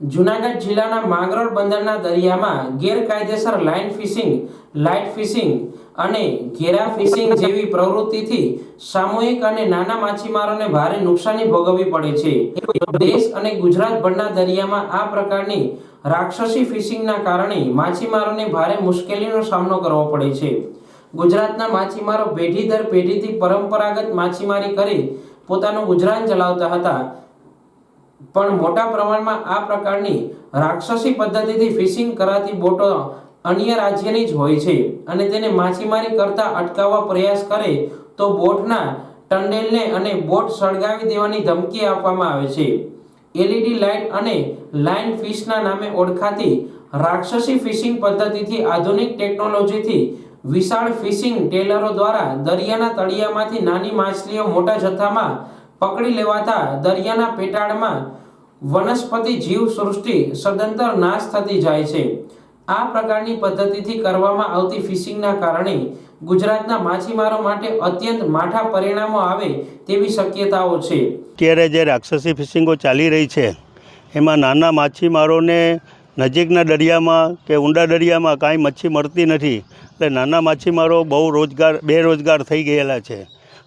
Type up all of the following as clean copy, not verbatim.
જૂનાગઢ જિલ્લાના માંગરોળ બંદરના દરિયામાં ગેરકાયદેસર લાઇન ફિશિંગ, લાઇટ ફિશિંગ અને ઘેરા ફિશિંગ જેવી પ્રવૃત્તિથી સામૂહિક અને નાના માછીમારોને ભારે નુકસાની ભોગવવી પડે છે। દેશ અને ગુજરાતભરના દરિયામાં આ પ્રકારની રાક્ષસી ફિશિંગના કારણે માછીમારોને ભારે મુશ્કેલીનો સામનો કરવો પડે છે। ગુજરાતના માછીમારો પેઢી દર પેઢીથી પરંપરાગત માછીમારી કરી પોતાનું ગુજરાન ચલાવતા હતા, પણ મોટા પ્રમાણમાં આ પ્રકારની રાક્ષસી પદ્ધતિથી ફિશિંગ કરાતી બોટો અન્ય રાજ્યની જ હોય છે અને તેને માછીમારી કરતા અટકાવવા પ્રયાસ કરે તો બોટના ટંડેલને અને બોટ સળગાવી દેવાની ધમકી આપવામાં આવે છે। એલઈડી લાઇટ અને લાઇન ફિશના નામે ઓળખાતી રાક્ષસી ફિશિંગ પદ્ધતિથી આધુનિક ટેકનોલોજીથી વિશાળ ફિશિંગ ટેલરો દ્વારા દરિયાના તળિયામાંથી નાની માછલીઓ મોટા જથ્થામાં પકડી લેવાતા દરિયાના પેટાળમાં વનસ્પતિ જીવ સૃષ્ટિ સદંતર નાશ થતી જાય છે। આ પ્રકારની પદ્ધતિથી કરવામાં આવતી ફિશિંગના કારણે ગુજરાતના માછીમારો માટે અત્યંત માઠા પરિણામો આવે તેવી શક્યતાઓ છે। અત્યારે જે રાક્ષસી ફિશિંગો ચાલી રહી છે એમાં નાના માછીમારોને નજીકના દરિયામાં કે ઊંડા દરિયામાં કાંઈ મચ્છી મળતી નથી, એટલે નાના માછીમારો બહુ બેરોજગાર થઈ ગયેલા છે।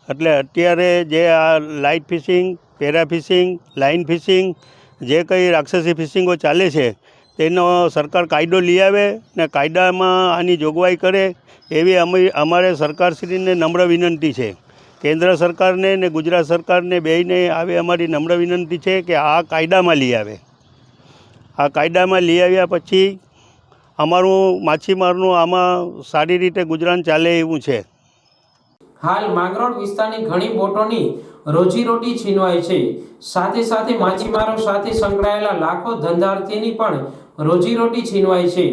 એટલે અત્યારે જે આ લાઇટ ફિશિંગ, પેરા ફિશિંગ, લાઇન ફિશિંગ જે કંઈ રાક્ષસી ફિશિંગો ચાલે છે તેનો સરકાર કાયદો લઈ આવે ને કાયદામાં આની જોગવાઈ કરે એવી અમારે સરકારશ્રીને નમ્ર વિનંતી છે। કેન્દ્ર સરકારને ને ગુજરાત સરકારને બેયને આવે અમારી નમ્ર વિનંતી છે કે આ કાયદામાં લઈ આવે। આ કાયદામાં લઈ આવ્યા પછી અમારું માછીમારનું આમાં સારી રીતે ગુજરાન ચાલે એવું છે। હાલ માંગરોળ વિસ્તારની ઘણી બોટોની રોજીરોટી છીનવાય છે, સાથે સાથે માછીમારો સાથે સંકળાયેલા લાખો ધંધાર્થીની પણ રોજીરોટી છીનવાય છે।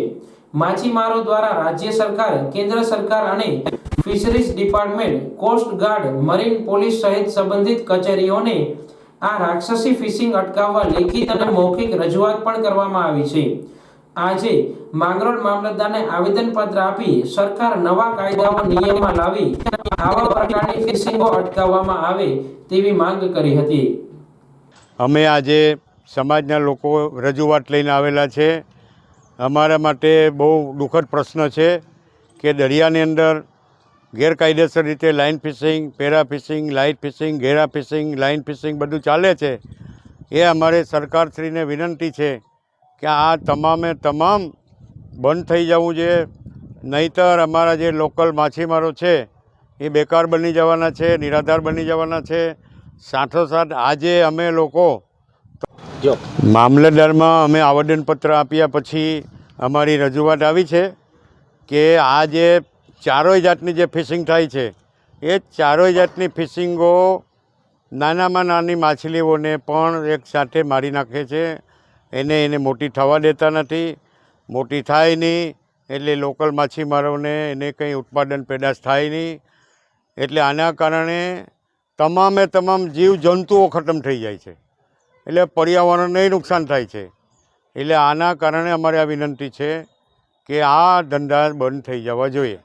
માછીમારો દ્વારા રાજ્ય સરકાર, કેન્દ્ર સરકાર અને fisheries department, coast guard, marine police સહિત સંબંધિત કચેરીઓને આ રાક્ષસી ફિશિંગ અટકાવવા લેખિત અને મૌખિક રજૂઆત પણ કરવામાં આવી છે। આજે માંગરોળ મામલતદારને આવેદનપત્ર આપી સરકાર નવા કાયદાઓ નિયમમાં લાવી આવા પ્રકારની ફિશિંગો અટકાવવામાં આવે તેવી માંગ કરી હતી। અમે આજે સમાજના લોકો રજૂઆત લઈને આવેલા છે। અમારા માટે બહુ દુઃખદ પ્રશ્ન છે કે દરિયાની અંદર ગેરકાયદેસર રીતે લાઇન ફિશિંગ, પેરા ફિશિંગ, લાઇટ ફિશિંગ, ઘેરા ફિશિંગ, લાઇન ફિશિંગ બધું ચાલે છે। એ અમારે સરકારશ્રીને વિનંતી છે કે આ તમામે તમામ બંધ થઈ જવું જોઈએ, નહીંતર અમારા જે લોકલ માછીમારો છે એ બેકાર બની જવાના છે, નિરાધાર બની જવાના છે। સાથોસાથ આજે અમે લોકો મામલતદારમાં અમે આવેદનપત્ર આપ્યા પછી અમારી રજૂઆત આવી છે કે આ જે ચારોય જાતની જે ફિશિંગ થાય છે એ ચારોય જાતની ફિશિંગો નાનામાં નાની માછલીઓને પણ એક સાથે મારી નાખે છે। એને મોટી થવા દેતા નથી, મોટી થાય નહીં એટલે લોકલ માછીમારોને એને કંઈ ઉત્પાદન પેદાશ થાય નહીં, એટલે આના કારણે તમામે તમામ જીવજંતુઓ ખતમ થઈ જાય છે, એટલે પર્યાવરણને નુકસાન થાય છે। એટલે આના કારણે અમારે આ વિનંતી છે કે આ ધંધા બંધ થઈ જવા જોઈએ।